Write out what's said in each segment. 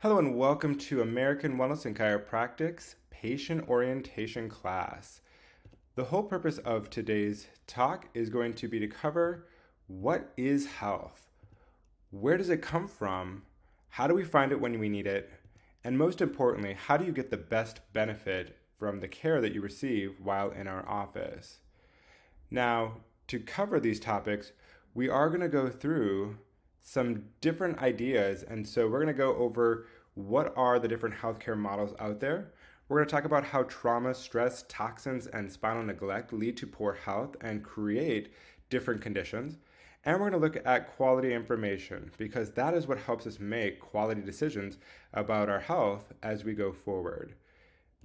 Hello and welcome to American Wellness and Chiropractic's patient orientation class. The whole purpose of today's talk is going to be to cover what is health? Where does it come from? How do we find it when we need it? And most importantly, how do you get the best benefit from the care that you receive while in our office? Now, to cover these topics, we are going to go through some different ideas. And so we're going to go over what are the different healthcare models out there. We're going to talk about how trauma, stress, toxins, and spinal neglect lead to poor health and create different conditions. And we're going to look at quality information because that is what helps us make quality decisions about our health as we go forward.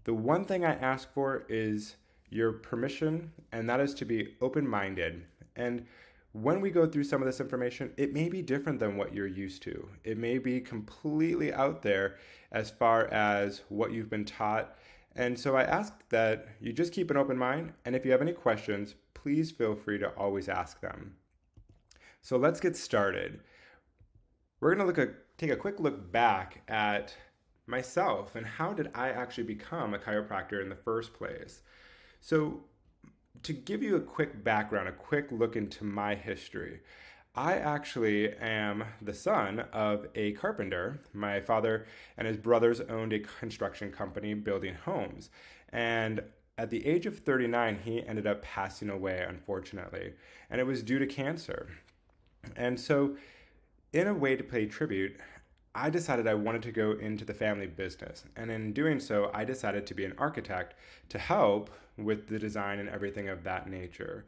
The one thing I ask for is your permission, and that is to be open-minded. And when we go through some of this information, it may be different than what you're used to. It may be completely out there as far as what you've been taught. And so I ask that you just keep an open mind, and if you have any questions, please feel free to always ask them. So let's get started. We're going to take a quick look back at myself and how did I actually become a chiropractor in the first place. So to give you a quick background, a quick look into my history, I actually am the son of a carpenter. My father and his brothers owned a construction company building homes. And at the age of 39, he ended up passing away, unfortunately. And it was due to cancer. And so, in a way to pay tribute, I decided I wanted to go into the family business. And in doing so, I decided to be an architect to help with the design and everything of that nature.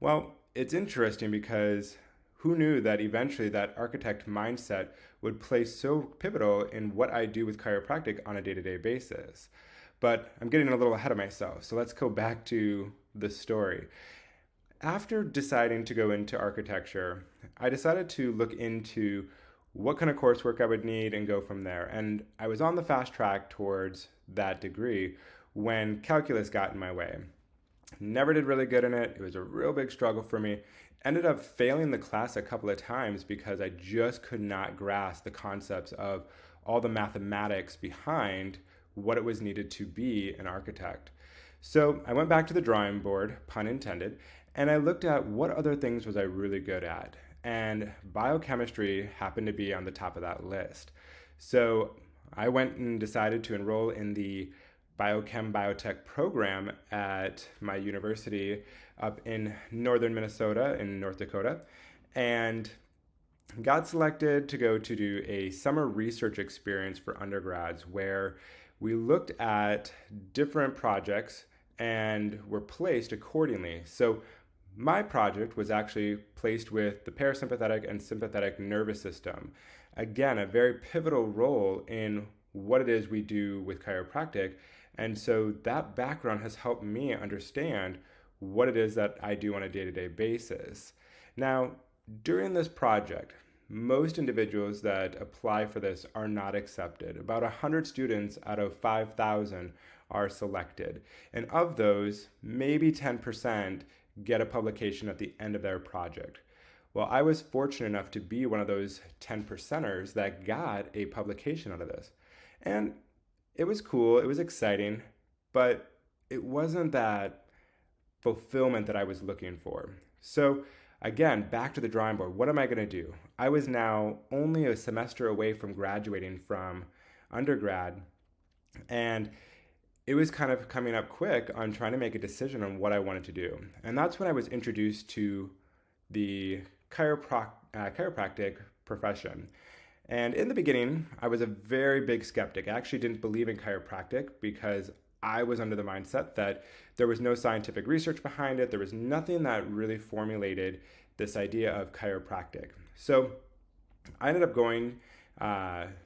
Well, it's interesting because who knew that eventually that architect mindset would play so pivotal in what I do with chiropractic on a day-to-day basis. But I'm getting a little ahead of myself, so let's go back to the story. After deciding to go into architecture, I decided to look into what kind of coursework I would need and go from there. And I was on the fast track towards that degree when calculus got in my way. Never did really good in it. It was a real big struggle for me. Ended up failing the class a couple of times because I just could not grasp the concepts of all the mathematics behind what it was needed to be an architect. So I went back to the drawing board, pun intended, and I looked at what other things was I really good at. And biochemistry happened to be on the top of that list. So I went and decided to enroll in the biochem biotech program at my university up in northern Minnesota in North Dakota, and got selected to go to do a summer research experience for undergrads where we looked at different projects and were placed accordingly. So my project was actually placed with the parasympathetic and sympathetic nervous system. Again, a very pivotal role in what it is we do with chiropractic. And so that background has helped me understand what it is that I do on a day-to-day basis. Now, during this project, most individuals that apply for this are not accepted. About 100 students out of 5,000 are selected. And of those, maybe 10% get a publication at the end of their project. Well, I was fortunate enough to be one of those 10%ers that got a publication out of this. And it was cool, it was exciting, but it wasn't that fulfillment that I was looking for. So again, back to the drawing board, what am I gonna do? I was now only a semester away from graduating from undergrad, and it was kind of coming up quick on trying to make a decision on what I wanted to do. And that's when I was introduced to the chiropractic profession. And in the beginning, I was a very big skeptic. I actually didn't believe in chiropractic because I was under the mindset that there was no scientific research behind it. There was nothing that really formulated this idea of chiropractic. So I ended up going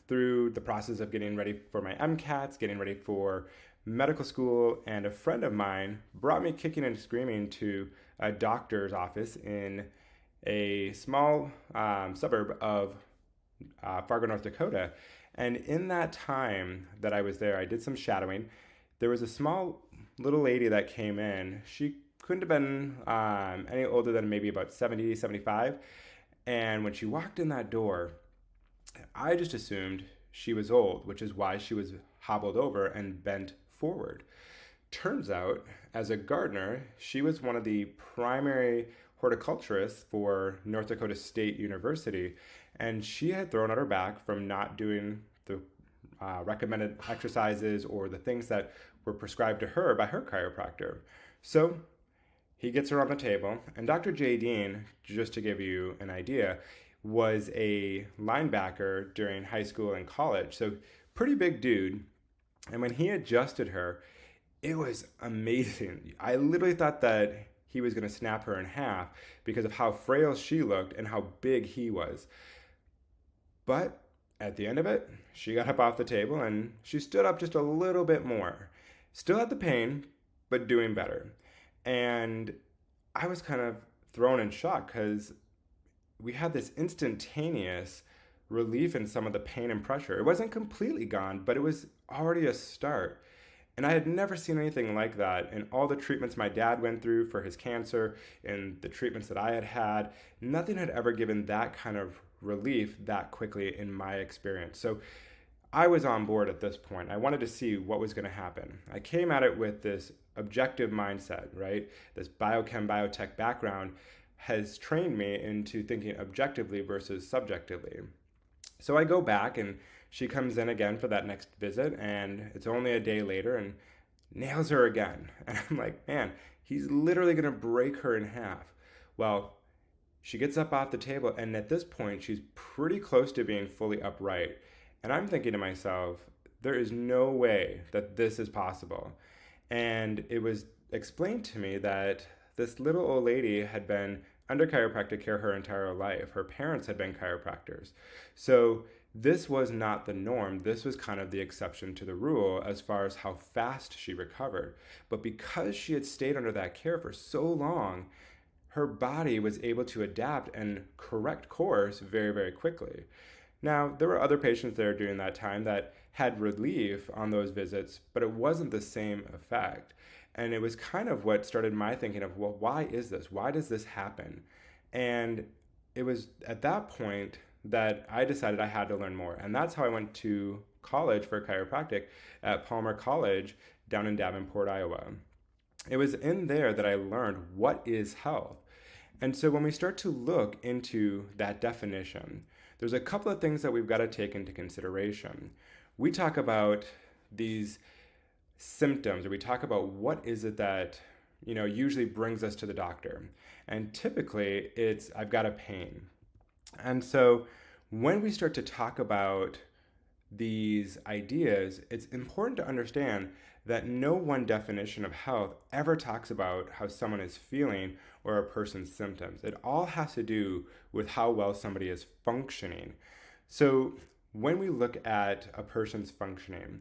through the process of getting ready for my MCATs, getting ready for medical school, and a friend of mine brought me kicking and screaming to a doctor's office in a small suburb of Fargo, North Dakota. And in that time that I was there, I did some shadowing. There was a small little lady that came in. She couldn't have been any older than maybe about 70, 75. And when she walked in that door, I just assumed she was old, which is why she was hobbled over and bent forward. Turns out, as a gardener, she was one of the primary horticulturists for North Dakota State University, and she had thrown out her back from not doing the recommended exercises or the things that were prescribed to her by her chiropractor. So he gets her on the table, and Dr. J. Dean, just to give you an idea, was a linebacker during high school and college, so pretty big dude. And when he adjusted her, it was amazing. I literally thought that he was going to snap her in half because of how frail she looked and how big he was. But at the end of it, she got up off the table and she stood up just a little bit more. Still had the pain, but doing better. And I was kind of thrown in shock because we had this instantaneous relief in some of the pain and pressure. It wasn't completely gone, but it was already a start. And I had never seen anything like that in all the treatments my dad went through for his cancer and the treatments that I had had. Nothing had ever given that kind of relief that quickly in my experience. So I was on board at this point. I wanted to see what was going to happen. I came at it with this objective mindset, right? This biochem, biotech background has trained me into thinking objectively versus subjectively. So I go back and she comes in again for that next visit, and it's only a day later and nails her again. And I'm like, man, he's literally going to break her in half. Well, she gets up off the table, and at this point, she's pretty close to being fully upright. And I'm thinking to myself, there is no way that this is possible. And it was explained to me that this little old lady had been under chiropractic care her entire life. Her parents had been chiropractors. So this was not the norm. This was kind of the exception to the rule as far as how fast she recovered. But because she had stayed under that care for so long, her body was able to adapt and correct course very, very quickly. Now, there were other patients there during that time that had relief on those visits, but it wasn't the same effect. And it was kind of what started my thinking of, well, why is this? Why does this happen? And it was at that point that I decided I had to learn more. And that's how I went to college for chiropractic at Palmer College down in Davenport, Iowa. It was in there that I learned what is health. And so when we start to look into that definition, there's a couple of things that we've got to take into consideration. We talk about these symptoms, or we talk about what is it that usually brings us to the doctor. And typically it's, I've got a pain. And so when we start to talk about these ideas, it's important to understand that no one definition of health ever talks about how someone is feeling or a person's symptoms. It all has to do with how well somebody is functioning. So when we look at a person's functioning,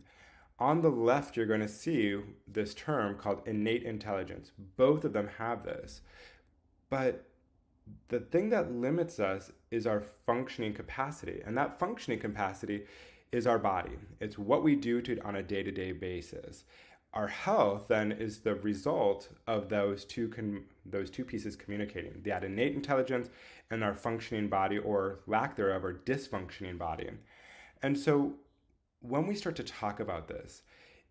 on the left, you're going to see this term called innate intelligence. Both of them have this. But the thing that limits us is our functioning capacity. And that functioning capacity is our body. It's what we do on a day-to-day basis. Our health then is the result of those two pieces communicating, that innate intelligence and our functioning body, or lack thereof, or dysfunctioning body. And so when we start to talk about this,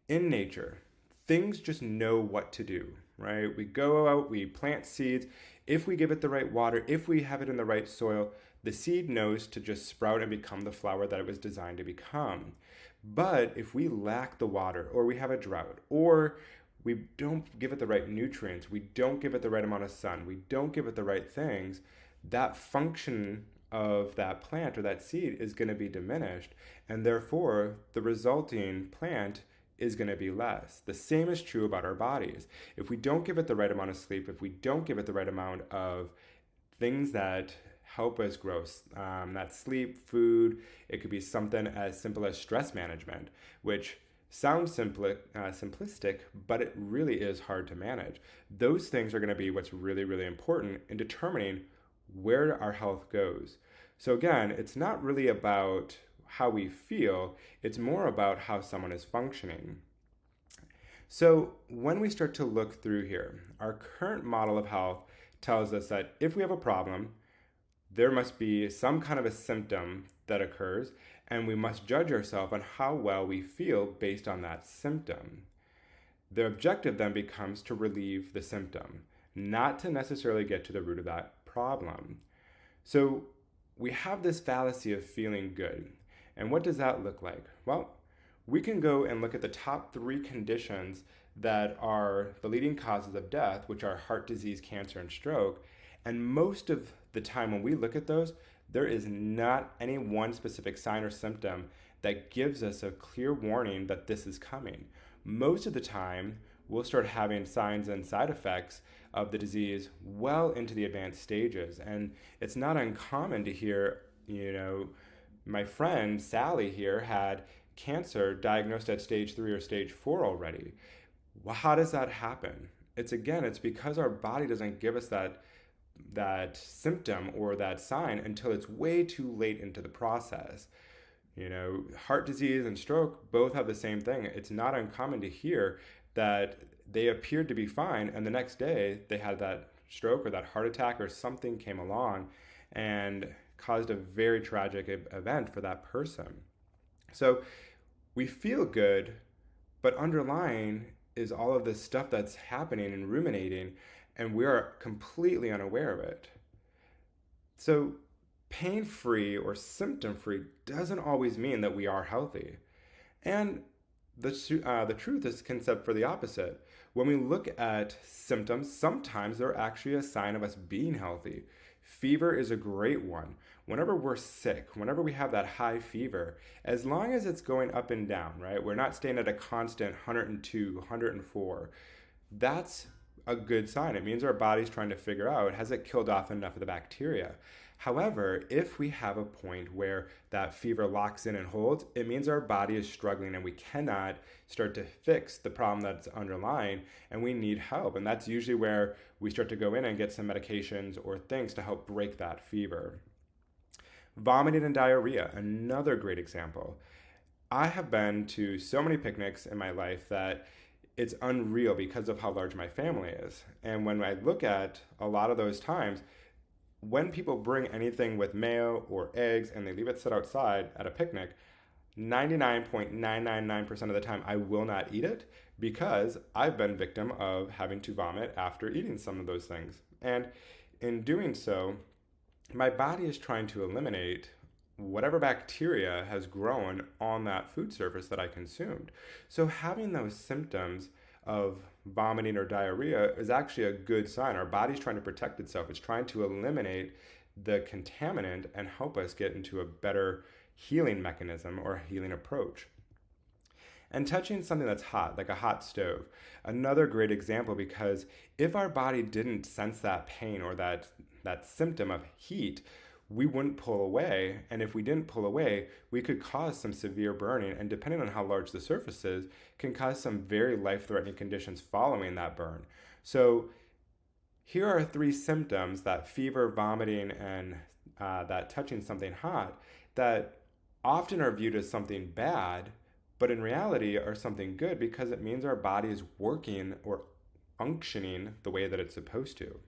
in nature, things just know what to do, right? We go out, we plant seeds. If we give it the right water, if we have it in the right soil, the seed knows to just sprout and become the flower that it was designed to become. But if we lack the water, or we have a drought, or we don't give it the right nutrients, we don't give it the right amount of sun, we don't give it the right things, that function of that plant or that seed is going to be diminished, and therefore the resulting plant is going to be less. The same is true about our bodies. If we don't give it the right amount of sleep, if we don't give it the right amount of things that help us grow, that sleep, food, it could be something as simple as stress management, which sounds simplistic, but it really is hard to manage. Those things are going to be what's really, really important in determining where our health goes. So again, it's not really about how we feel, it's more about how someone is functioning. So when we start to look through here, our current model of health tells us that if we have a problem, there must be some kind of a symptom that occurs, and we must judge ourselves on how well we feel based on that symptom. The objective then becomes to relieve the symptom, not to necessarily get to the root of that problem. So we have this fallacy of feeling good. And what does that look like? Well, we can go and look at the top 3 conditions that are the leading causes of death, which are heart disease, cancer, and stroke. And most of the time when we look at those, there is not any one specific sign or symptom that gives us a clear warning that this is coming. Most of the time, we'll start having signs and side effects of the disease well into the advanced stages. And it's not uncommon to hear, my friend Sally here had cancer diagnosed at stage 3 or stage 4 already. Well, how does that happen? It's because our body doesn't give us that symptom or that sign until it's way too late into the process. Heart disease and stroke both have the same thing. It's not uncommon to hear that they appeared to be fine, and the next day they had that stroke or that heart attack or something came along and caused a very tragic event for that person. So we feel good, but underlying is all of this stuff that's happening and ruminating, and we are completely unaware of it. So pain-free or symptom-free doesn't always mean that we are healthy. And the truth is concept for the opposite. When we look at symptoms, sometimes they're actually a sign of us being healthy. Fever is a great one. Whenever we're sick, whenever we have that high fever, as long as it's going up and down, right? We're not staying at a constant 102, 104. That's a good sign. It means our body's trying to figure out, has it killed off enough of the bacteria? However, if we have a point where that fever locks in and holds, it means our body is struggling and we cannot start to fix the problem that's underlying and we need help. And that's usually where we start to go in and get some medications or things to help break that fever. Vomiting and diarrhea, another great example. I have been to so many picnics in my life that it's unreal because of how large my family is. And when I look at a lot of those times, when people bring anything with mayo or eggs and they leave it sit outside at a picnic, 99.999% of the time I will not eat it because I've been victim of having to vomit after eating some of those things. And in doing so, my body is trying to eliminate whatever bacteria has grown on that food surface that I consumed. So having those symptoms of vomiting or diarrhea is actually a good sign. Our body's trying to protect itself. It's trying to eliminate the contaminant and help us get into a better healing mechanism or healing approach. And touching something that's hot, like a hot stove, another great example, because if our body didn't sense that pain or that symptom of heat, we wouldn't pull away. And if we didn't pull away, we could cause some severe burning. And depending on how large the surface is, can cause some very life-threatening conditions following that burn. So here are 3 symptoms, that fever, vomiting, and that touching something hot, that often are viewed as something bad, but in reality are something good because it means our body is working or functioning the way that it's supposed to.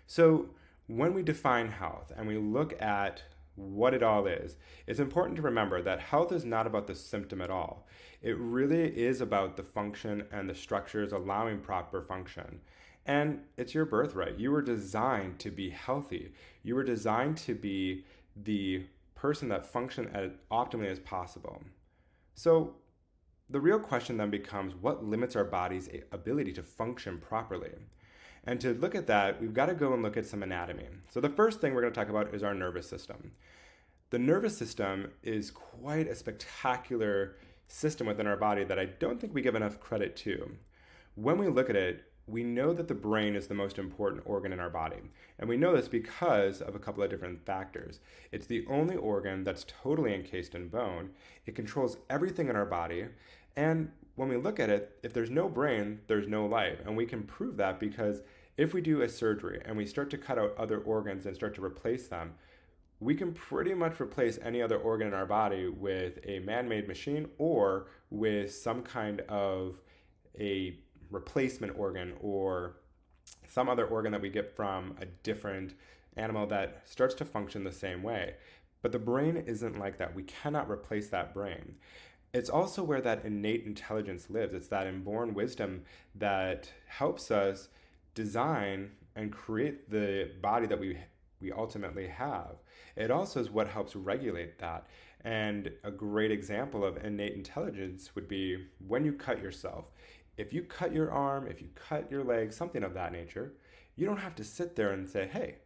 So when we define health and we look at what it all is, it's important to remember that health is not about the symptom at all. It really is about the function and the structures allowing proper function. And it's your birthright. You were designed to be healthy. You were designed to be the person that functions as optimally as possible. So the real question then becomes, what limits our body's ability to function properly? And to look at that, we've got to go and look at some anatomy. So the first thing we're going to talk about is our nervous system. The nervous system is quite a spectacular system within our body that I don't think we give enough credit to. When we look at it, we know that the brain is the most important organ in our body. And we know this because of a couple of different factors. It's the only organ that's totally encased in bone. It controls everything in our body. And when we look at it, if there's no brain, there's no life. And we can prove that because if we do a surgery and we start to cut out other organs and start to replace them, we can pretty much replace any other organ in our body with a man-made machine or with some kind of a replacement organ or some other organ that we get from a different animal that starts to function the same way. But the brain isn't like that. We cannot replace that brain. It's also where that innate intelligence lives. It's that inborn wisdom that helps us design and create the body that we ultimately have. It also is what helps regulate that. And a great example of innate intelligence would be when you cut yourself. If you cut your arm, if you cut your leg, something of that nature, you don't have to sit there and say, hey,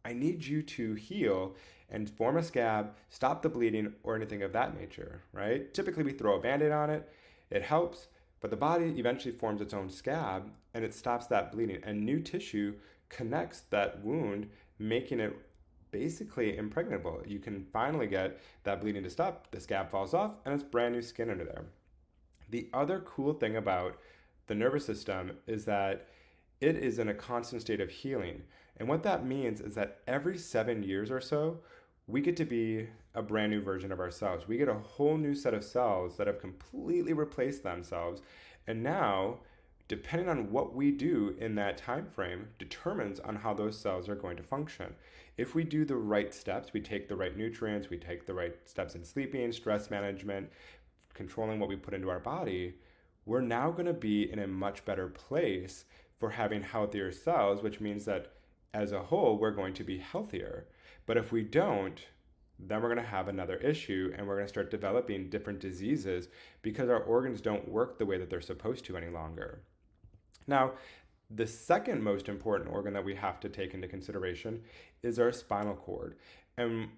I need you to heal and form a scab, stop the bleeding, or anything of that nature, right? Typically, we throw a band-aid on it, it helps, but the body eventually forms its own scab and it stops that bleeding. And new tissue connects that wound, making it basically impregnable. You can finally get that bleeding to stop, the scab falls off, and it's brand new skin under there. The other cool thing about the nervous system is that it is in a constant state of healing. And what that means is that every 7 years or so, we get to be a brand new version of ourselves. We get a whole new set of cells that have completely replaced themselves. And now, depending on what we do in that time frame, determines on how those cells are going to function. If we do the right steps, we take the right nutrients, we take the right steps in sleeping, stress management, controlling what we put into our body, we're now going to be in a much better place for having healthier cells, which means that as a whole, we're going to be healthier. But if we don't, then we're going to have another issue and we're going to start developing different diseases because our organs don't work the way that they're supposed to any longer. Now, the second most important organ that we have to take into consideration is our spinal cord. And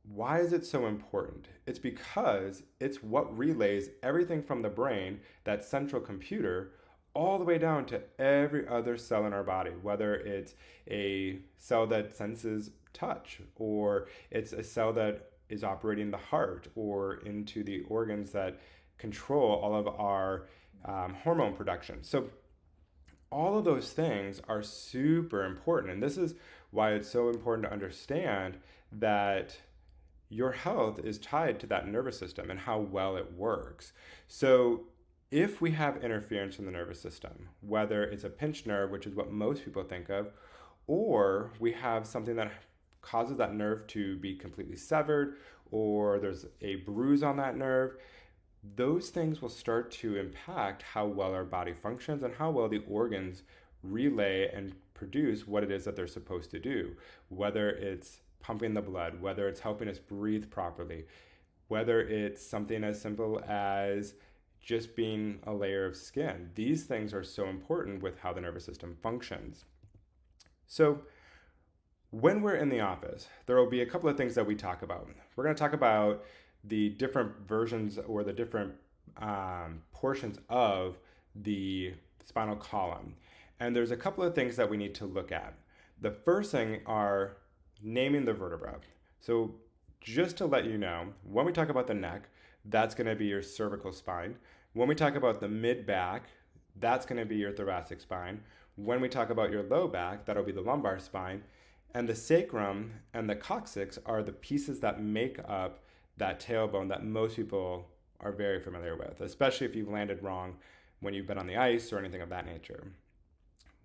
why is it so important? It's because it's what relays everything from the brain, that central computer, all the way down to every other cell in our body, whether it's a cell that senses touch, or it's a cell that is operating the heart, or into the organs that control all of our hormone production. So all of those things are super important. And this is why it's so important to understand that your health is tied to that nervous system and how well it works. So if we have interference in the nervous system, whether it's a pinched nerve, which is what most people think of, or we have something that causes that nerve to be completely severed, or there's a bruise on that nerve, those things will start to impact how well our body functions and how well the organs relay and produce what it is that they're supposed to do, whether it's pumping the blood, whether it's helping us breathe properly, whether it's something as simple as just being a layer of skin. These things are so important with how the nervous system functions. So when we're in the office, there will be a couple of things that we talk about. We're going to talk about the different versions or the different portions of the spinal column. And there's a couple of things that we need to look at. The first thing are naming the vertebra. So just to let you know, when we talk about the neck, that's going to be your cervical spine. When we talk about the mid-back, that's going to be your thoracic spine. When we talk about your low back, that'll be the lumbar spine. And the sacrum and the coccyx are the pieces that make up that tailbone that most people are very familiar with, especially if you've landed wrong when you've been on the ice or anything of that nature.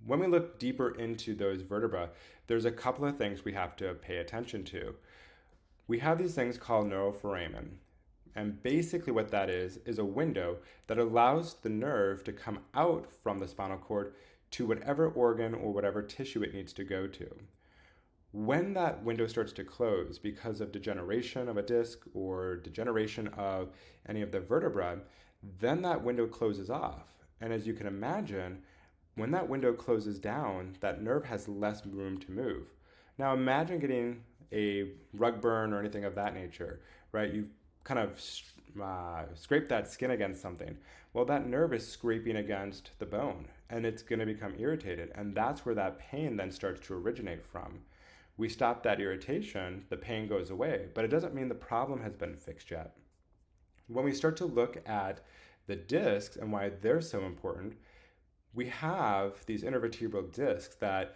When we look deeper into those vertebrae, there's a couple of things we have to pay attention to. We have these things called neuroforamen. And basically what that is a window that allows the nerve to come out from the spinal cord to whatever organ or whatever tissue it needs to go to. When that window starts to close because of degeneration of a disc or degeneration of any of the vertebrae, then that window closes off. And as you can imagine, when that window closes down, that nerve has less room to move. Now imagine getting a rug burn or anything of that nature, right? You've kind of scraped that skin against something. Well, that nerve is scraping against the bone and it's going to become irritated. And that's where that pain then starts to originate from. We stop that irritation, the pain goes away, but it doesn't mean the problem has been fixed yet. When we start to look at the discs and why they're so important, we have these intervertebral discs that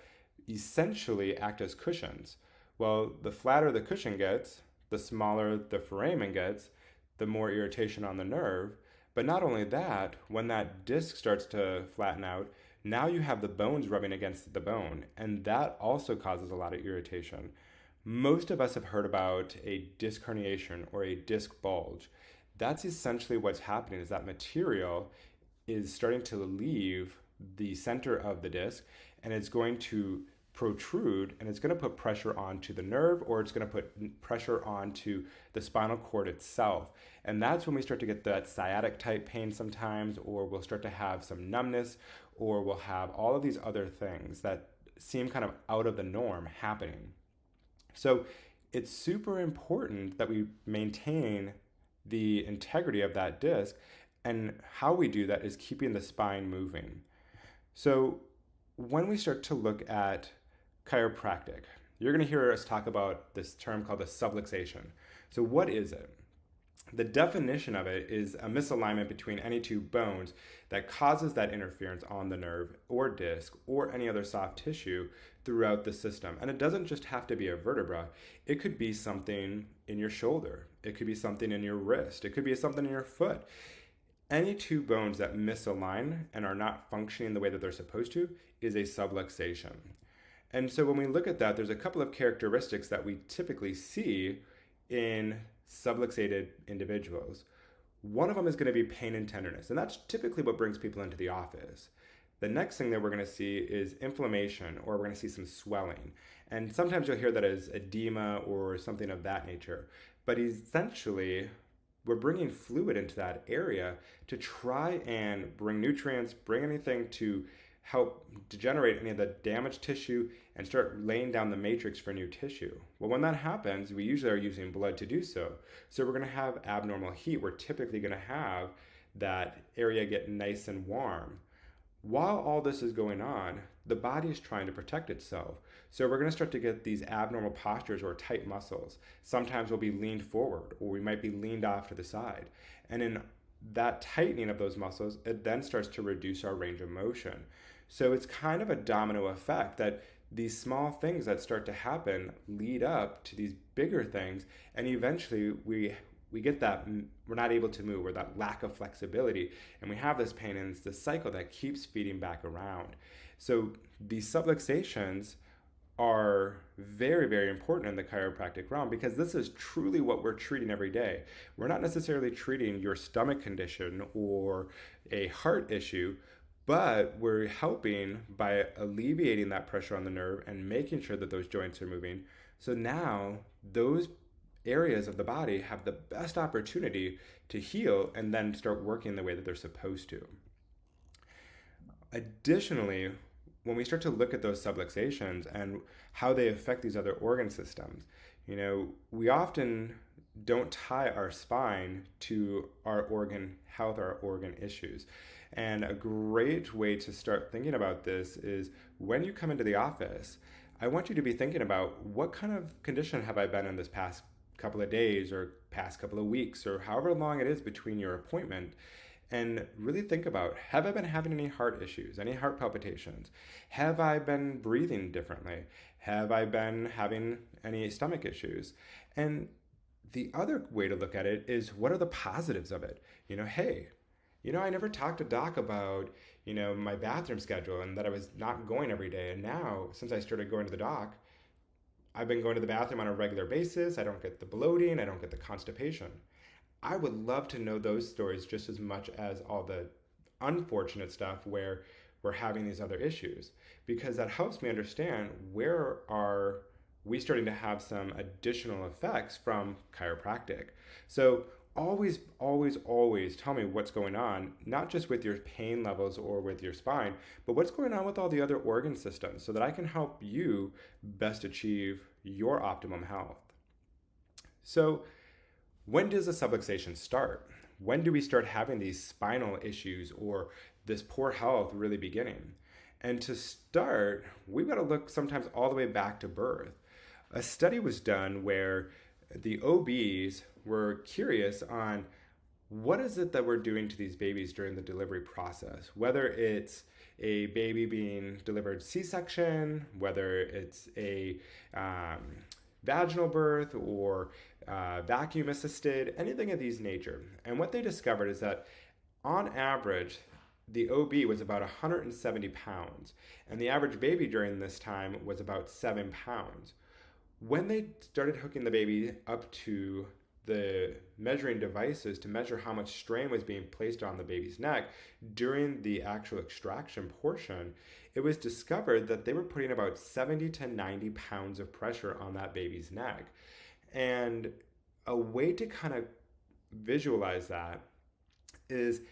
essentially act as cushions. Well, the flatter the cushion gets, the smaller the foramen gets, the more irritation on the nerve. But not only that, when that disc starts to flatten out, now you have the bones rubbing against the bone, and that also causes a lot of irritation. Most of us have heard about a disc herniation or a disc bulge. That's essentially what's happening, is that material is starting to leave the center of the disc, and it's going to protrude, and it's going to put pressure onto the nerve, or it's going to put pressure onto the spinal cord itself. And that's when we start to get that sciatic type pain sometimes, or we'll start to have some numbness, or we'll have all of these other things that seem kind of out of the norm happening. So it's super important that we maintain the integrity of that disc, and how we do that is keeping the spine moving. So when we start to look at chiropractic, you're going to hear us talk about this term called the subluxation. So what is it? The definition of it is a misalignment between any two bones that causes that interference on the nerve or disc or any other soft tissue throughout the system. And it doesn't just have to be a vertebra. It could be something in your shoulder. It could be something in your wrist. It could be something in your foot. Any two bones that misalign and are not functioning the way that they're supposed to is a subluxation. And so when we look at that, there's a couple of characteristics that we typically see in subluxated individuals. One of them is going to be pain and tenderness, and that's typically what brings people into the office. The next thing that we're going to see is inflammation, or we're going to see some swelling. And sometimes you'll hear that as edema or something of that nature. But essentially, we're bringing fluid into that area to try and bring nutrients, bring anything to help degenerate any of the damaged tissue and start laying down the matrix for new tissue. Well, when that happens, we usually are using blood to do so. So we're going to have abnormal heat. We're typically going to have that area get nice and warm. While all this is going on, the body is trying to protect itself. So we're going to start to get these abnormal postures or tight muscles. Sometimes we'll be leaned forward, or we might be leaned off to the side. And in that tightening of those muscles, it then starts to reduce our range of motion. So it's kind of a domino effect that these small things that start to happen lead up to these bigger things, and eventually we get that we're not able to move, or that lack of flexibility, and we have this pain, and it's this cycle that keeps feeding back around. So these subluxations are very, very important in the chiropractic realm, because this is truly what we're treating every day. We're not necessarily treating your stomach condition or a heart issue, but we're helping by alleviating that pressure on the nerve and making sure that those joints are moving. So now those areas of the body have the best opportunity to heal and then start working the way that they're supposed to. Additionally, when we start to look at those subluxations and how they affect these other organ systems, we often don't tie our spine to our organ health, our organ issues. And a great way to start thinking about this is when you come into the office, I want you to be thinking about, what kind of condition have I been in this past couple of days or past couple of weeks, or however long it is between your appointment, and really think about, have I been having any heart issues, any heart palpitations? Have I been breathing differently? Have I been having any stomach issues? And the other way to look at it is, what are the positives of it? Hey, I never talked to doc about, my bathroom schedule and that I was not going every day. And now, since I started going to the doc, I've been going to the bathroom on a regular basis. I don't get the bloating. I don't get the constipation. I would love to know those stories just as much as all the unfortunate stuff where we're having these other issues, because that helps me understand, where are we starting to have some additional effects from chiropractic. So always, always, always tell me what's going on, not just with your pain levels or with your spine, but what's going on with all the other organ systems, so that I can help you best achieve your optimum health. So when does a subluxation start? When do we start having these spinal issues or this poor health really beginning? And to start, we've got to look sometimes all the way back to birth. A study was done where the OBs were curious on, what is it that we're doing to these babies during the delivery process? Whether it's a baby being delivered C-section, whether it's a vaginal birth or vacuum assisted, anything of these nature. And what they discovered is that on average, the OB was about 170 pounds, and the average baby during this time was about 7 pounds. When they started hooking the baby up to the measuring devices to measure how much strain was being placed on the baby's neck during the actual extraction portion, it was discovered that they were putting about 70 to 90 pounds of pressure on that baby's neck. And a way to kind of visualize that is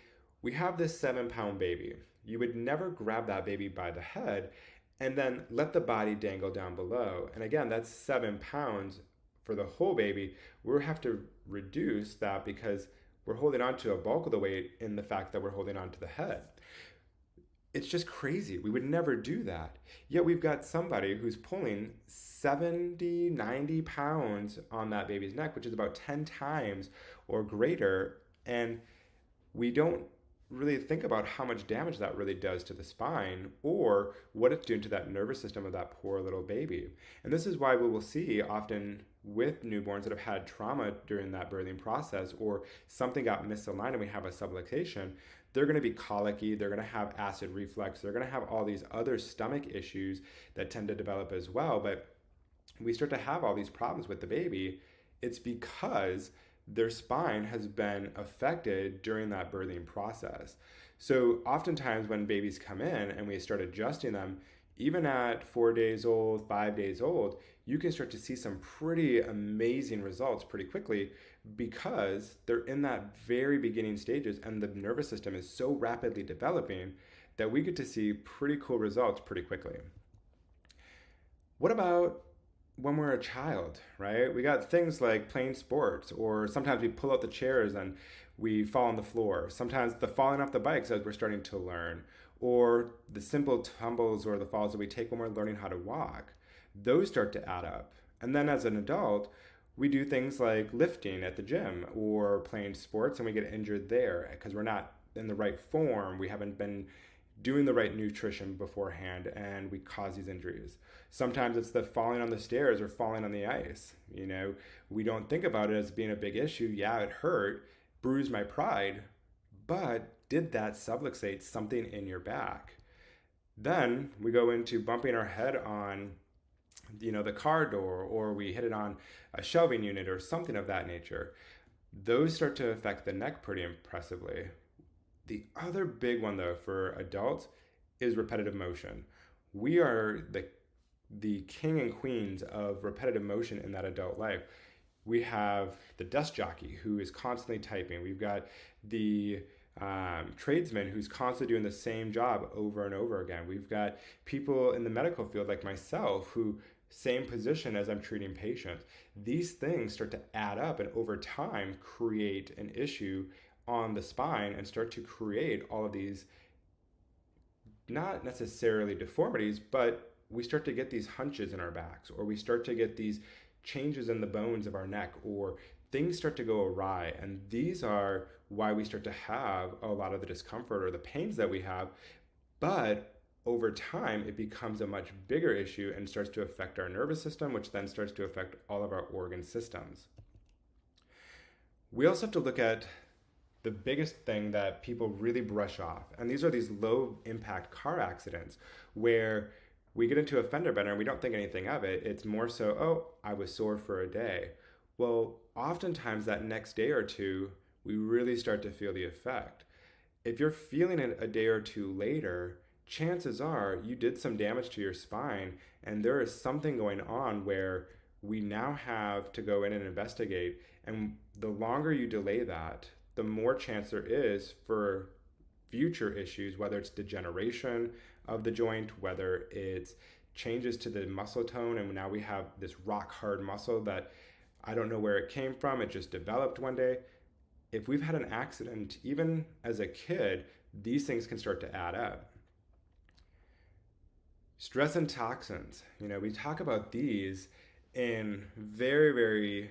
we have this 7 pound baby. You would never grab that baby by the head and then let the body dangle down below. And again, that's 7 pounds for the whole baby. We'll have to reduce that because we're holding on to a bulk of the weight in the fact that we're holding on to the head. It's just crazy. We would never do that. Yet we've got somebody who's pulling 70, 90 pounds on that baby's neck, which is about 10 times or greater. And we don't really think about how much damage that really does to the spine or what it's doing to that nervous system of that poor little baby. And this is why we will see often with newborns that have had trauma during that birthing process or something got misaligned and we have a subluxation, they're going to be colicky, they're going to have acid reflux, they're going to have all these other stomach issues that tend to develop as well. But we start to have all these problems with the baby. It's because their spine has been affected during that birthing process. So oftentimes when babies come in and we start adjusting them, even at 4 days old, 5 days old, you can start to see some pretty amazing results pretty quickly because they're in that very beginning stages and the nervous system is so rapidly developing that we get to see pretty cool results pretty quickly. What about when we're a child, right? We got things like playing sports, or sometimes we pull out the chairs and we fall on the floor. Sometimes the falling off the bikes as we're starting to learn, or the simple tumbles or the falls that we take when we're learning how to walk. Those start to add up. And then as an adult, we do things like lifting at the gym or playing sports and we get injured there because we're not in the right form. We haven't been doing the right nutrition beforehand and we cause these injuries. Sometimes it's the falling on the stairs or falling on the ice. You know, we don't think about it as being a big issue. Yeah, it hurt, bruised my pride, but did that subluxate something in your back? Then we go into bumping our head on, the car door, or we hit it on a shelving unit or something of that nature. Those start to affect the neck pretty impressively. The other big one, though, for adults is repetitive motion. We are the king and queens of repetitive motion in that adult life. We have the desk jockey who is constantly typing. We've got the tradesman who's constantly doing the same job over and over again. We've got people in the medical field like myself who same position as I'm treating patients. These things start to add up and over time create an issue on the spine and start to create all of these, not necessarily deformities, but we start to get these hunches in our backs, or we start to get these changes in the bones of our neck, or things start to go awry. And these are why we start to have a lot of the discomfort or the pains that we have. But over time, it becomes a much bigger issue and starts to affect our nervous system, which then starts to affect all of our organ systems. We also have to look at the biggest thing that people really brush off, and these are these low impact car accidents where we get into a fender bender and we don't think anything of it. It's more so, oh, I was sore for a day. Well, oftentimes that next day or two, we really start to feel the effect. If you're feeling it a day or two later, chances are you did some damage to your spine and there is something going on where we now have to go in and investigate. And the longer you delay that, the more chance there is for future issues, whether it's degeneration of the joint, whether it's changes to the muscle tone, and now we have this rock hard muscle that I don't know where it came from, it just developed one day. If we've had an accident, even as a kid, these things can start to add up. Stress and toxins, we talk about these in very, very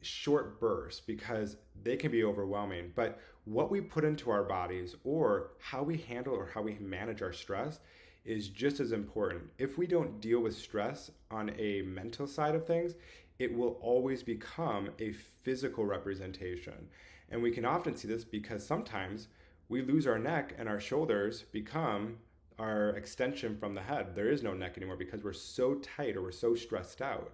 short bursts because they can be overwhelming. But what we put into our bodies or how we handle or how we manage our stress is just as important. If we don't deal with stress on a mental side of things, it will always become a physical representation. And we can often see this because sometimes we lose our neck and our shoulders become our extension from the head. There is no neck anymore because we're so tight or we're so stressed out.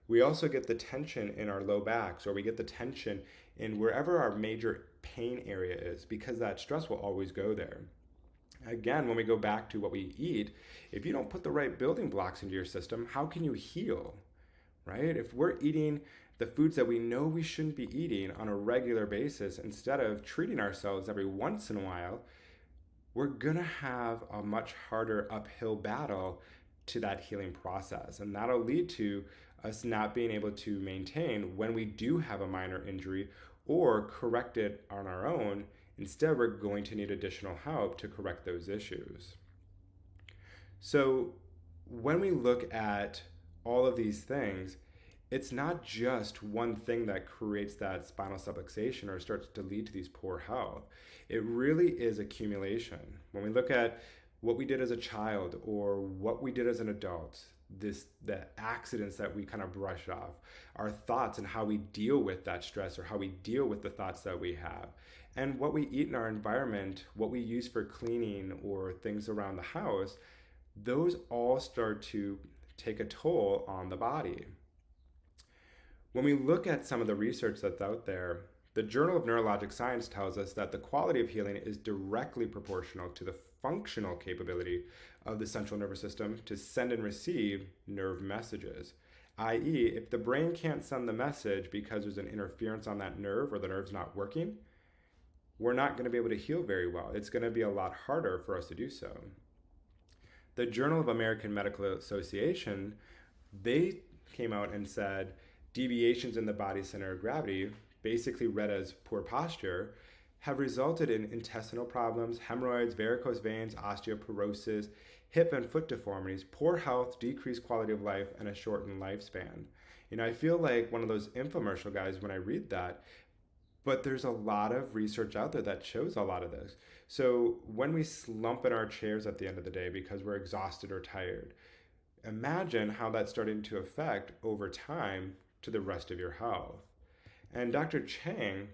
We also get the tension in our low backs, or we get the tension in wherever our major pain area is, because that stress will always go there. Again, when we go back to what we eat, if you don't put the right building blocks into your system, how can you heal, right? If we're eating the foods that we know we shouldn't be eating on a regular basis instead of treating ourselves every once in a while, we're gonna have a much harder uphill battle to that healing process. And that'll lead to us not being able to maintain when we do have a minor injury or correct it on our own. Instead, we're going to need additional help to correct those issues. So when we look at all of these things, it's not just one thing that creates that spinal subluxation or starts to lead to these poor health. It really is accumulation. When we look at what we did as a child or what we did as an adult, the accidents that we kind of brush off, our thoughts and how we deal with that stress or how we deal with the thoughts that we have, and what we eat in our environment, what we use for cleaning or things around the house, those all start to take a toll on the body. When we look at some of the research that's out there, the Journal of Neurologic Science tells us that the quality of healing is directly proportional to the functional capability of the central nervous system to send and receive nerve messages. i.e., if the brain can't send the message because there's an interference on that nerve or the nerve's not working, we're not going to be able to heal very well. It's going to be a lot harder for us to do so. The Journal of American Medical Association, they came out and said deviations in the body center of gravity, basically read as poor posture, have resulted in intestinal problems, hemorrhoids, varicose veins, osteoporosis, hip and foot deformities, poor health, decreased quality of life, and a shortened lifespan. I feel like one of those infomercial guys when I read that, but there's a lot of research out there that shows a lot of this. So when we slump in our chairs at the end of the day because we're exhausted or tired, imagine how that's starting to affect over time to the rest of your health. And Dr. Chang,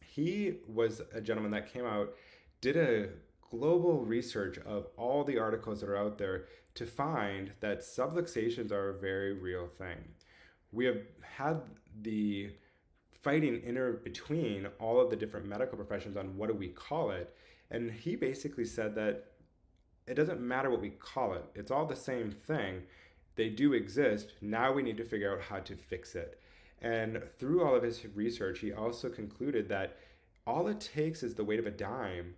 he was a gentleman that came out, did a global research of all the articles that are out there to find that subluxations are a very real thing. We have had the fighting in between all of the different medical professions on what do we call it, and he basically said that it doesn't matter what we call it, it's all the same thing. They do exist. Now we need to figure out how to fix it. And through all of his research, he also concluded that all it takes is the weight of a dime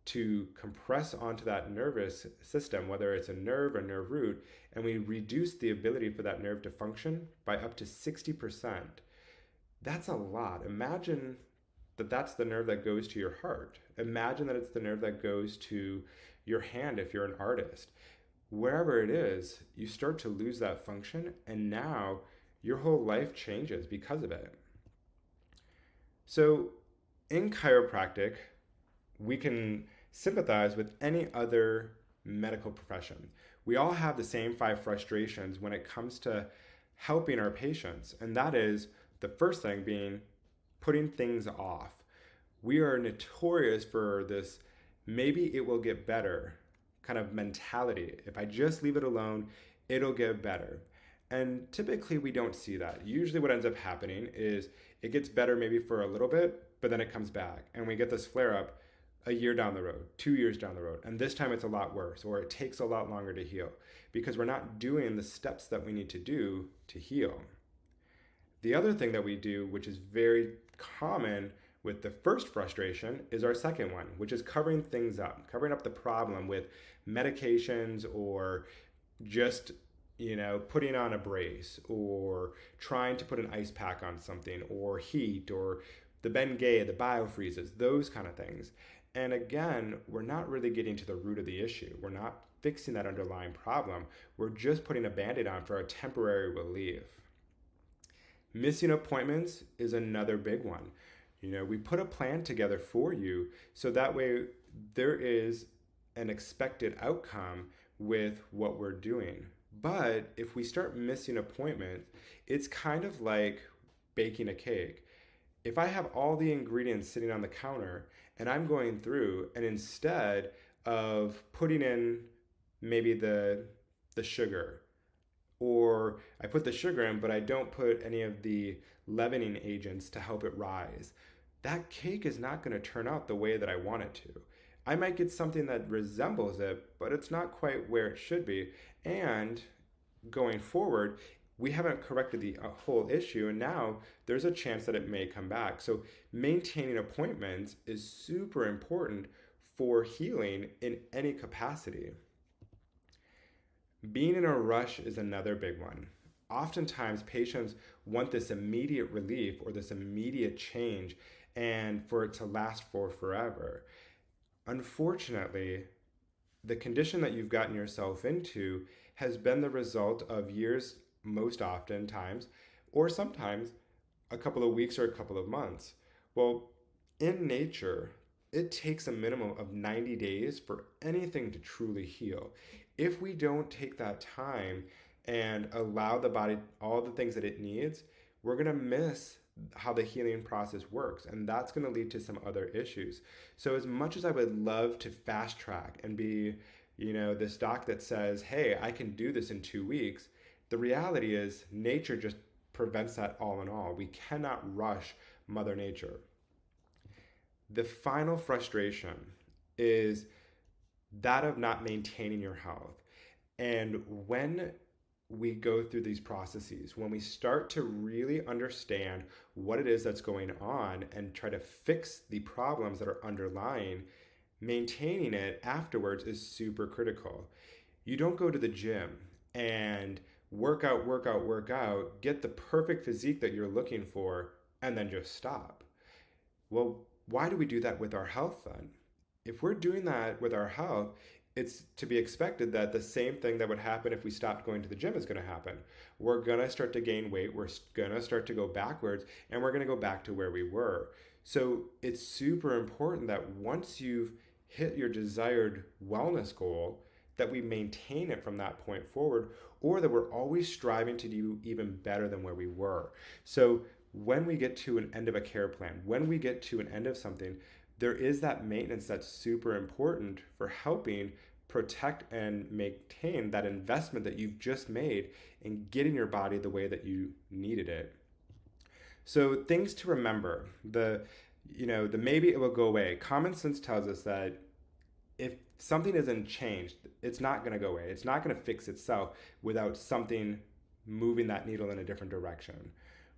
to compress onto that nervous system, whether it's a nerve or nerve root, and we reduce the ability for that nerve to function by up to 60%. That's a lot. Imagine that that's the nerve that goes to your heart. Imagine that it's the nerve that goes to your hand if you're an artist. Wherever it is, you start to lose that function, and now your whole life changes because of it. So in chiropractic, we can sympathize with any other medical profession. We all have the same 5 frustrations when it comes to helping our patients, and that is the first thing being putting things off. We are notorious for this maybe it will get better kind of mentality. If I just leave it alone, it'll get better. And typically we don't see that. Usually what ends up happening is it gets better maybe for a little bit, but then it comes back and we get this flare up a year down the road, 2 years down the road, and this time it's a lot worse, or it takes a lot longer to heal because we're not doing the steps that we need to do to heal. The other thing that we do, which is very common with the first frustration, is our second one, which is covering things up, covering up the problem with medications or just putting on a brace or trying to put an ice pack on something or heat or the Bengay, the biofreezes, those kind of things. And again, we're not really getting to the root of the issue. We're not fixing that underlying problem. We're just putting a Band-Aid on for a temporary relief. Missing appointments is another big one. We put a plan together for you so that way there is an expected outcome with what we're doing. But if we start missing appointments, it's kind of like baking a cake. If I have all the ingredients sitting on the counter and I'm going through and instead of putting in maybe the sugar, or I put the sugar in but I don't put any of the leavening agents to help it rise, that cake is not going to turn out the way that I want it to. I might get something that resembles it, but it's not quite where it should be. And going forward, we haven't corrected the whole issue, and now there's a chance that it may come back. So, maintaining appointments is super important for healing in any capacity. Being in a rush is another big one. Oftentimes, patients want this immediate relief or this immediate change and for it to last for forever. Unfortunately, the condition that you've gotten yourself into has been the result of years, most often times, or sometimes a couple of weeks or a couple of months. Well, in nature, it takes a minimum of 90 days for anything to truly heal. If we don't take that time and allow the body all the things that it needs, we're going to miss how the healing process works, and that's going to lead to some other issues. So as much as I would love to fast track and be, this doc that says, hey, I can do this in 2 weeks, the reality is nature just prevents that all in all. We cannot rush Mother Nature. The final frustration is that of not maintaining your health. And when we go through these processes, when we start to really understand what it is that's going on and try to fix the problems that are underlying, maintaining it afterwards is super critical. You don't go to the gym and work out, get the perfect physique that you're looking for, and then just stop. Well, why do we do that with our health then? If we're doing that with our health, it's to be expected that the same thing that would happen if we stopped going to the gym is going to happen. We're going to start to gain weight, we're going to start to go backwards, and we're going to go back to where we were. So it's super important that once you've hit your desired wellness goal, that we maintain it from that point forward, or that we're always striving to do even better than where we were. So when we get to an end of a care plan, when we get to an end of something, there is that maintenance that's super important for helping protect and maintain that investment that you've just made in getting your body the way that you needed it. So things to remember, the maybe it will go away. Common sense tells us that if something isn't changed, it's not going to go away. It's not going to fix itself without something moving that needle in a different direction.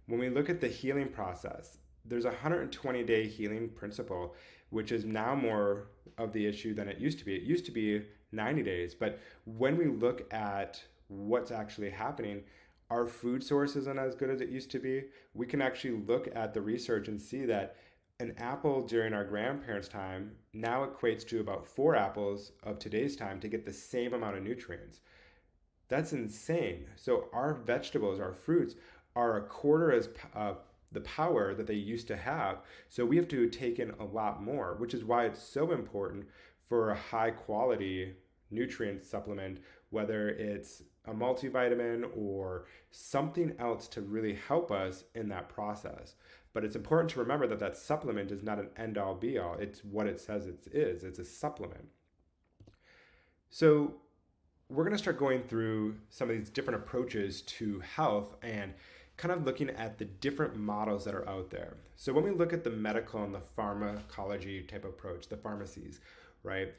When we look at the healing process, there's a 120-day healing principle, which is now more of the issue than it used to be. It used to be 90 days, but when we look at what's actually happening, our food source isn't as good as it used to be. We can actually look at the research and see that an apple during our grandparents' time now equates to about 4 apples of today's time to get the same amount of nutrients. That's insane. So our vegetables, our fruits, are a quarter as the power that they used to have. So we have to take in a lot more, which is why it's so important for a high quality nutrient supplement, whether it's a multivitamin or something else to really help us in that process. But it's important to remember that that supplement is not an end all be all. It's what it says it is. It's a supplement. So we're going to start going through some of these different approaches to health and kind of looking at the different models that are out there. So when we look at the medical and the pharmacology type approach, the pharmacies, right?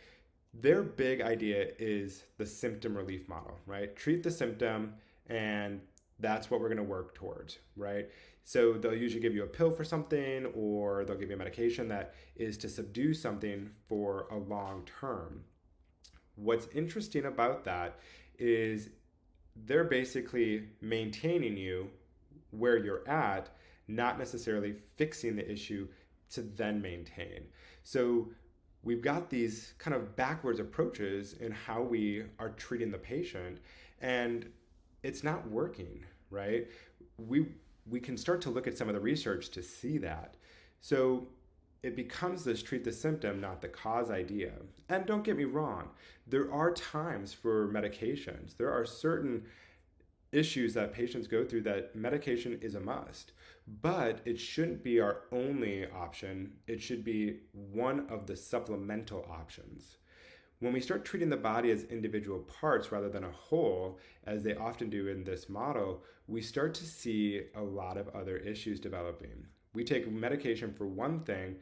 Their big idea is the symptom relief model, right? Treat the symptom and that's what we're going to work towards, right? So they'll usually give you a pill for something or they'll give you a medication that is to subdue something for a long term. What's interesting about that is they're basically maintaining you where you're at, not necessarily fixing the issue to then maintain. So we've got these kind of backwards approaches in how we are treating the patient, and it's not working, right? We can start to look at some of the research to see that. So it becomes this treat the symptom, not the cause idea. And don't get me wrong, there are times for medications. There are certain issues that patients go through that medication is a must. But it shouldn't be our only option. It should be one of the supplemental options. When we start treating the body as individual parts rather than a whole, as they often do in this model, we start to see a lot of other issues developing. We take medication for one thing,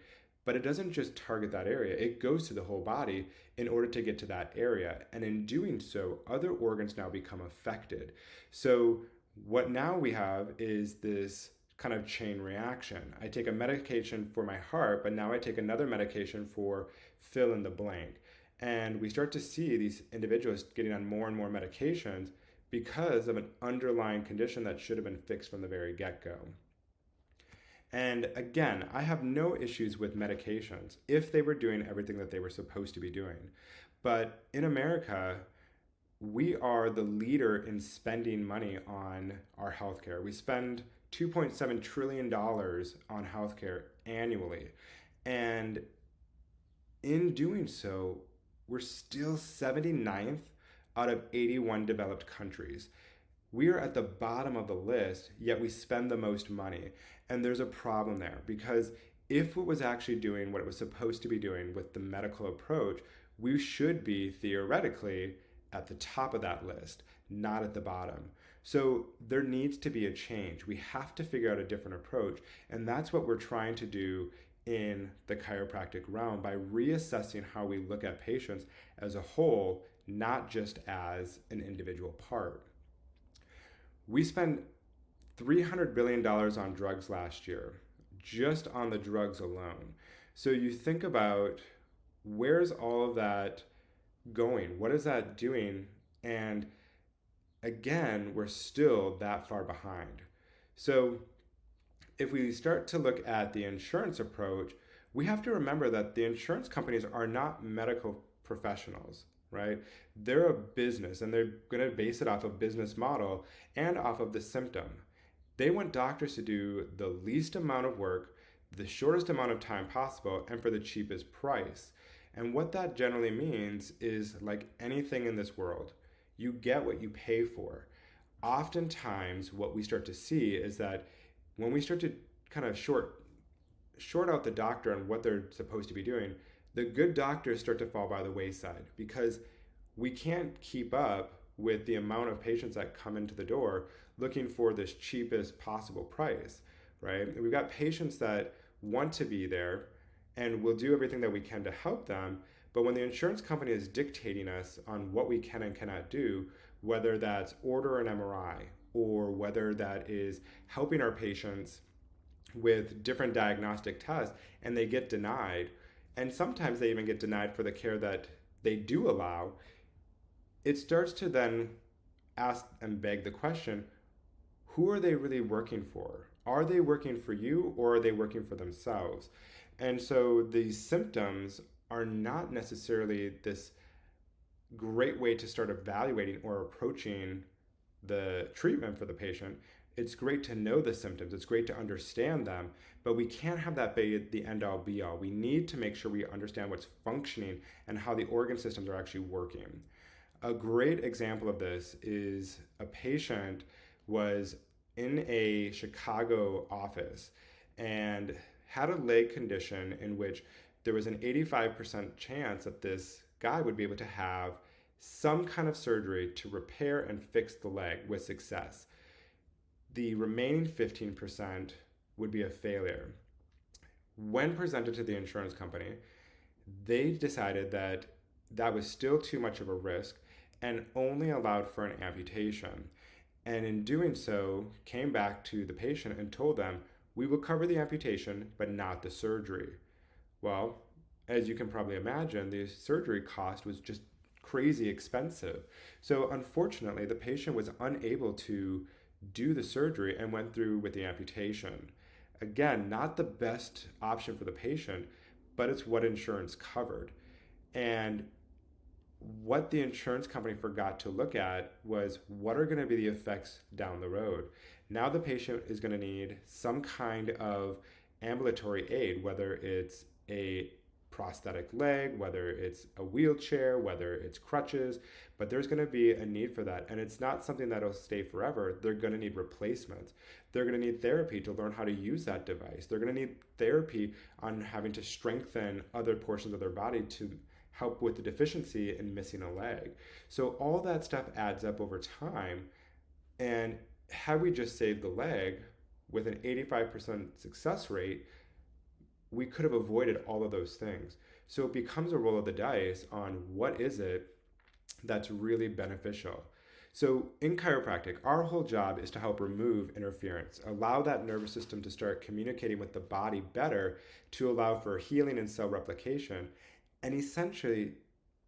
but it doesn't just target that area. It goes to the whole body in order to get to that area. And in doing so, other organs now become affected. So what now we have is this kind of chain reaction. I take a medication for my heart, but now I take another medication for fill in the blank. And we start to see these individuals getting on more and more medications because of an underlying condition that should have been fixed from the very get-go. And again, I have no issues with medications if they were doing everything that they were supposed to be doing. But in America, we are the leader in spending money on our healthcare. We spend $2.7 trillion on healthcare annually. And in doing so, we're still 79th out of 81 developed countries. We are at the bottom of the list, yet we spend the most money. And there's a problem there because if it was actually doing what it was supposed to be doing with the medical approach, we should be theoretically at the top of that list, not at the bottom. So there needs to be a change. We have to figure out a different approach. And that's what we're trying to do in the chiropractic realm by reassessing how we look at patients as a whole, not just as an individual part. We spent $300 billion on drugs last year, just on the drugs alone. So you think about where's all of that going? What is that doing? And again, we're still that far behind. So if we start to look at the insurance approach, we have to remember that the insurance companies are not medical professionals, right? They're a business and they're going to base it off of business model and off of the symptom. They want doctors to do the least amount of work, the shortest amount of time possible, and for the cheapest price. And what that generally means is like anything in this world, you get what you pay for. Oftentimes, what we start to see is that when we start to kind of short out the doctor on what they're supposed to be doing, the good doctors start to fall by the wayside because we can't keep up with the amount of patients that come into the door looking for this cheapest possible price, right? We've got patients that want to be there and we'll do everything that we can to help them, but when the insurance company is dictating us on what we can and cannot do, whether that's order an MRI or whether that is helping our patients with different diagnostic tests and they get denied, and sometimes they even get denied for the care that they do allow, it starts to then ask and beg the question, who are they really working for? Are they working for you or are they working for themselves? And so these symptoms are not necessarily this great way to start evaluating or approaching the treatment for the patient. It's great to know the symptoms, it's great to understand them, but we can't have that be the end all be all. We need to make sure we understand what's functioning and how the organ systems are actually working. A great example of this is a patient was in a Chicago office and had a leg condition in which there was an 85% chance that this guy would be able to have some kind of surgery to repair and fix the leg with success. The remaining 15% would be a failure. When presented to the insurance company, they decided that that was still too much of a risk and only allowed for an amputation. And in doing so, came back to the patient and told them, we will cover the amputation, but not the surgery. Well, as you can probably imagine, the surgery cost was just crazy expensive. So unfortunately, the patient was unable to do the surgery and went through with the amputation. Again, not the best option for the patient, but it's what insurance covered. And what the insurance company forgot to look at was what are going to be the effects down the road. Now the patient is going to need some kind of ambulatory aid, whether it's a prosthetic leg, whether it's a wheelchair, whether it's crutches, but there's going to be a need for that. And it's not something that'll stay forever. They're going to need replacements. They're going to need therapy to learn how to use that device. They're going to need therapy on having to strengthen other portions of their body to help with the deficiency in missing a leg. So all that stuff adds up over time. And had we just saved the leg with an 85% success rate, we could have avoided all of those things. So it becomes a roll of the dice on what is it that's really beneficial. So in chiropractic, our whole job is to help remove interference, allow that nervous system to start communicating with the body better to allow for healing and cell replication. And essentially,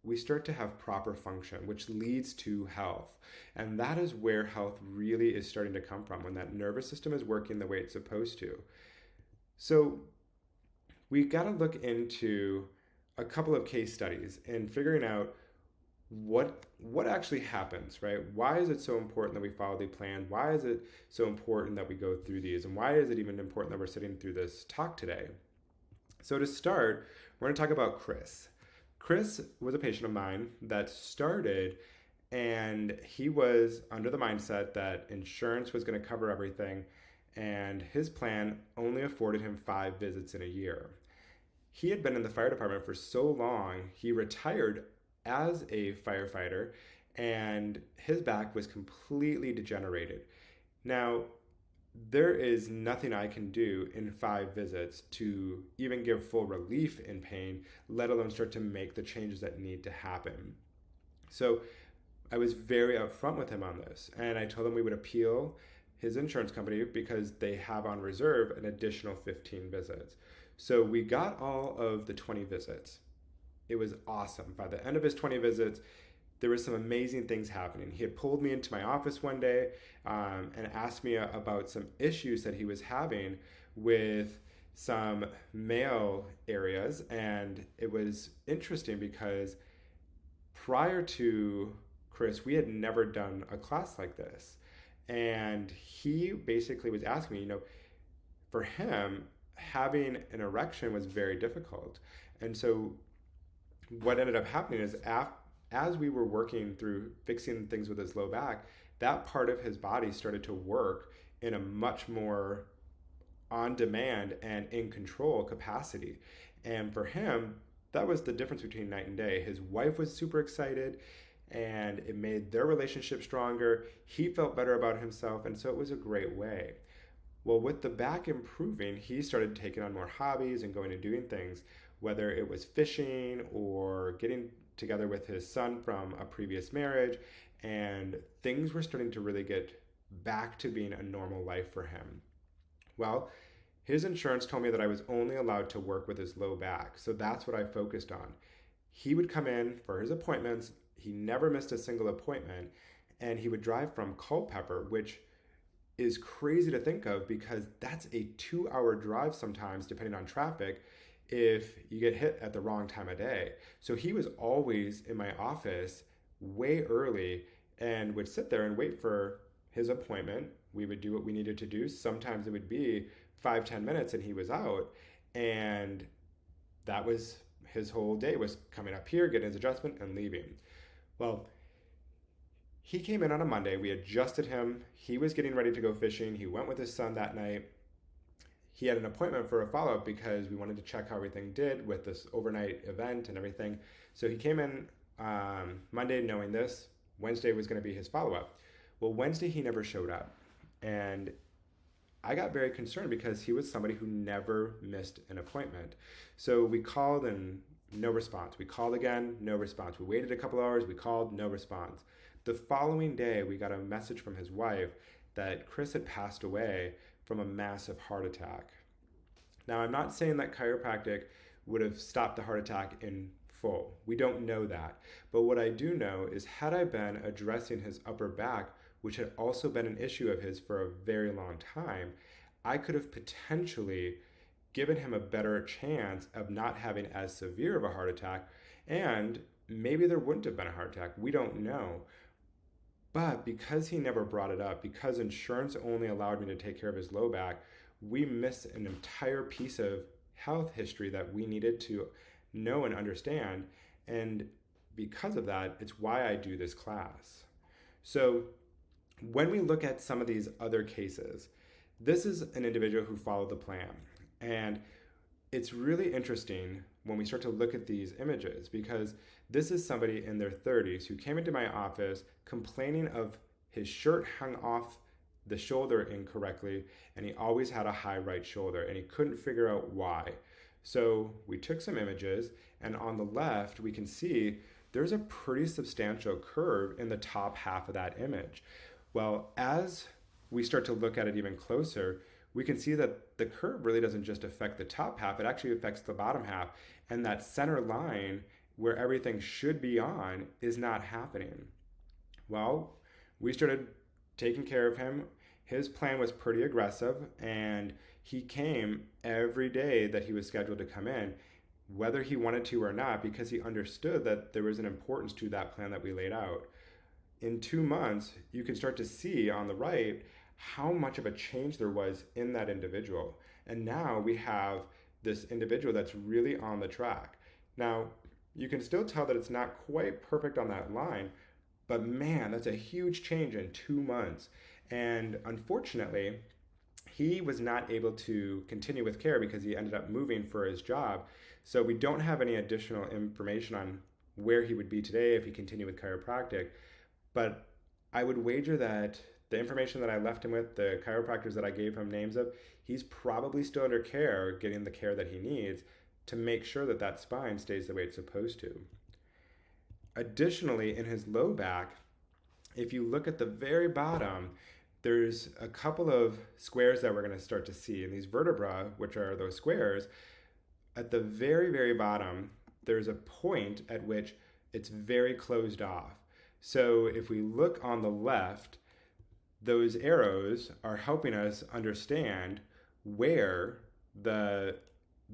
we start to have proper function, which leads to health. And that is where health really is starting to come from, when that nervous system is working the way it's supposed to. So we got to look into a couple of case studies and figuring out what actually happens, right? Why is it so important that we follow the plan? Why is it so important that we go through these? And why is it even important that we're sitting through this talk today? So to start, we're going to talk about Chris. Chris was a patient of mine that started, and he was under the mindset that insurance was going to cover everything, and his plan only afforded him 5 visits in a year. He had been in the fire department for so long, he retired as a firefighter, and his back was completely degenerated. Now, there is nothing I can do in 5 visits to even give full relief in pain, let alone start to make the changes that need to happen. So I was very upfront with him on this, and I told him we would appeal his insurance company because they have on reserve an additional 15 visits. So we got all of the 20 visits. It was awesome. By the end of his 20 visits, there were some amazing things happening. He had pulled me into my office one day and asked me about some issues that he was having with some male areas. And it was interesting because prior to Chris, we had never done a class like this. And he basically was asking me, for him, having an erection was very difficult. And so what ended up happening is as we were working through fixing things with his low back, that part of his body started to work in a much more on demand and in control capacity. And for him, that was the difference between night and day. His wife was super excited, and it made their relationship stronger. He felt better about himself, and so it was a great way. Well, with the back improving, he started taking on more hobbies and going and doing things, whether it was fishing or getting together with his son from a previous marriage, and things were starting to really get back to being a normal life for him. Well, his insurance told me that I was only allowed to work with his low back, so that's what I focused on. He would come in for his appointments. He never missed a single appointment, and he would drive from Culpeper, which is crazy to think of because that's a 2-hour drive sometimes, depending on traffic, if you get hit at the wrong time of day. So he was always in my office way early and would sit there and wait for his appointment. We would do what we needed to do. Sometimes it would be 5-10 minutes and he was out. And that was his whole day, was coming up here, getting his adjustment and leaving. Well, he came in on a Monday. We adjusted him. He was getting ready to go fishing. He went with his son that night. He had an appointment for a follow-up because we wanted to check how everything did with this overnight event and everything. So he came in Monday knowing this. Wednesday was going to be his follow-up. Well, Wednesday he never showed up. And I got very concerned because he was somebody who never missed an appointment. So we called and no response. We called again, no response. We waited a couple hours. We called, no response. The following day, we got a message from his wife that Chris had passed away from a massive heart attack. Now, I'm not saying that chiropractic would have stopped the heart attack in full. We don't know that. But what I do know is had I been addressing his upper back, which had also been an issue of his for a very long time, I could have potentially given him a better chance of not having as severe of a heart attack, and maybe there wouldn't have been a heart attack. We don't know. But because he never brought it up, because insurance only allowed me to take care of his low back, we missed an entire piece of health history that we needed to know and understand. And because of that, it's why I do this class. So when we look at some of these other cases, this is an individual who followed the plan. And it's really interesting when we start to look at these images, because this is somebody in their 30s who came into my office complaining of his shirt hung off the shoulder incorrectly, and he always had a high right shoulder, and he couldn't figure out why. So we took some images, and on the left we can see there's a pretty substantial curve in the top half of that image. Well, as we start to look at it even closer, we can see that the curve really doesn't just affect the top half, it actually affects the bottom half. And that center line where everything should be on is not happening. Well, we started taking care of him. His plan was pretty aggressive, and he came every day that he was scheduled to come in, whether he wanted to or not, because he understood that there was an importance to that plan that we laid out. In 2 months, you can start to see on the right how much of a change there was in that individual. And now we have this individual that's really on the track. Now, you can still tell that it's not quite perfect on that line, but man, that's a huge change in 2 months. And unfortunately, he was not able to continue with care because he ended up moving for his job. So we don't have any additional information on where he would be today if he continued with chiropractic. But I would wager that the information that I left him with, the chiropractors that I gave him names of, he's probably still under care, getting the care that he needs to make sure that that spine stays the way it's supposed to. Additionally, in his low back, if you look at the very bottom, there's a couple of squares that we're going to start to see. And these vertebrae, which are those squares, at the very, very bottom, there's a point at which it's very closed off. So if we look on the left, those arrows are helping us understand where the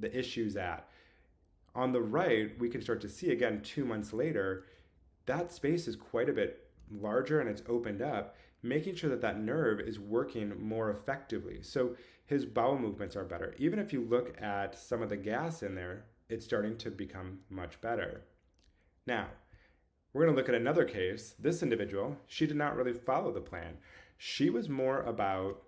issue's at. On the right, we can start to see again 2 months later, that space is quite a bit larger and it's opened up, making sure that that nerve is working more effectively. So his bowel movements are better. Even if you look at some of the gas in there, it's starting to become much better. Now, we're going to look at another case. This individual, she did not really follow the plan. She was more about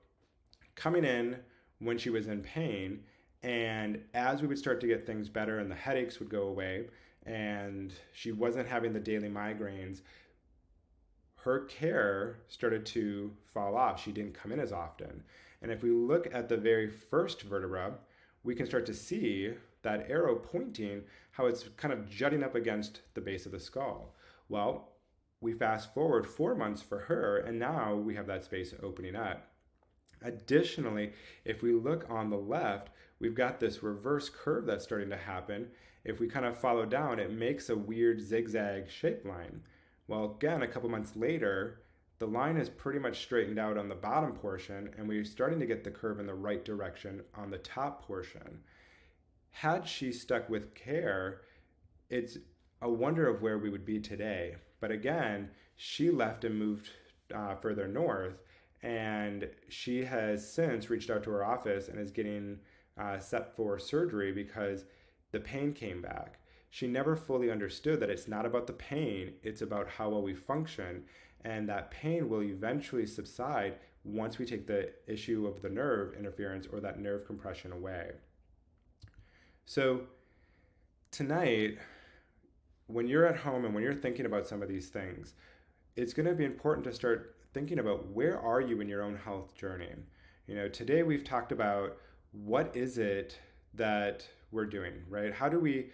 coming in when she was in pain, and as we would start to get things better and the headaches would go away and she wasn't having the daily migraines, her care started to fall off. She didn't come in as often. And if we look at the very first vertebra, we can start to see that arrow pointing how it's kind of jutting up against the base of the skull. Well, we fast forward 4 months for her, and now we have that space opening up. Additionally, if we look on the left, we've got this reverse curve that's starting to happen. If we kind of follow down, it makes a weird zigzag shape line. Well, again, a couple months later, the line is pretty much straightened out on the bottom portion, and we're starting to get the curve in the right direction on the top portion. Had she stuck with care, it's a wonder of where we would be today. But again, she left and moved further north, and she has since reached out to her office and is getting set for surgery because the pain came back. She never fully understood that it's not about the pain, it's about how well we function, and that pain will eventually subside once we take the issue of the nerve interference or that nerve compression away. So tonight, when you're at home and when you're thinking about some of these things, it's going to be important to start thinking about where are you in your own health journey. You know, today we've talked about what is it that we're doing, right? How do we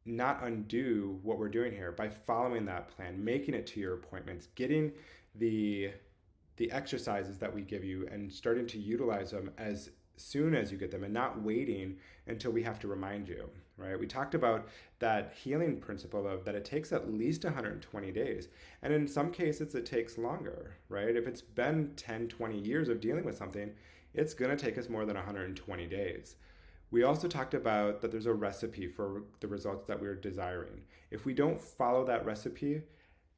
not undo what we're doing here by following that plan, making it to your appointments, getting the exercises that we give you and starting to utilize them as soon as you get them and not waiting until we have to remind you, right? We talked about that healing principle of that it takes at least 120 days. And in some cases, it takes longer, right? If it's been 10, 20 years of dealing with something, it's going to take us more than 120 days. We also talked about that there's a recipe for the results that we're desiring. If we don't follow that recipe,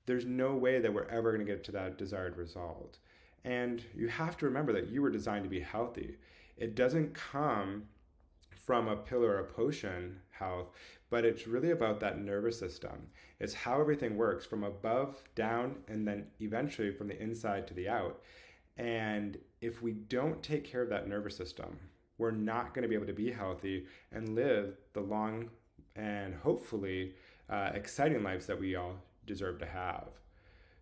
there's no way that we're ever going to get to that desired result. And you have to remember that you were designed to be healthy. It doesn't come from a pill or a potion health, but it's really about that nervous system. It's how everything works from above, down, and then eventually from the inside to the out. And if we don't take care of that nervous system, we're not going to be able to be healthy and live the long and hopefully exciting lives that we all deserve to have.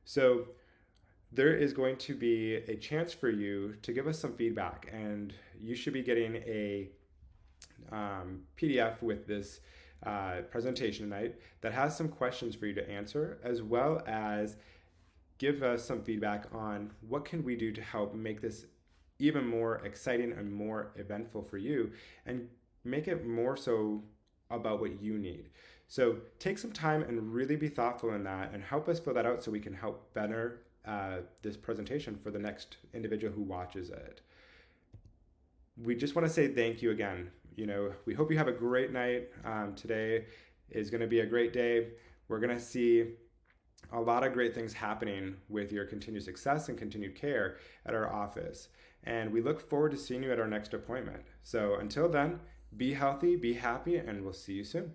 So there is going to be a chance for you to give us some feedback, and you should be getting a PDF with this presentation tonight that has some questions for you to answer, as well as give us some feedback on what can we do to help make this even more exciting and more eventful for you, and make it more so about what you need. So take some time and really be thoughtful in that, and help us fill that out so we can help better this presentation for the next individual who watches it. We just want to say thank you again. We hope you have a great night. Today is going to be a great day. We're going to see a lot of great things happening with your continued success and continued care at our office. And we look forward to seeing you at our next appointment. So until then, be healthy, be happy, and we'll see you soon.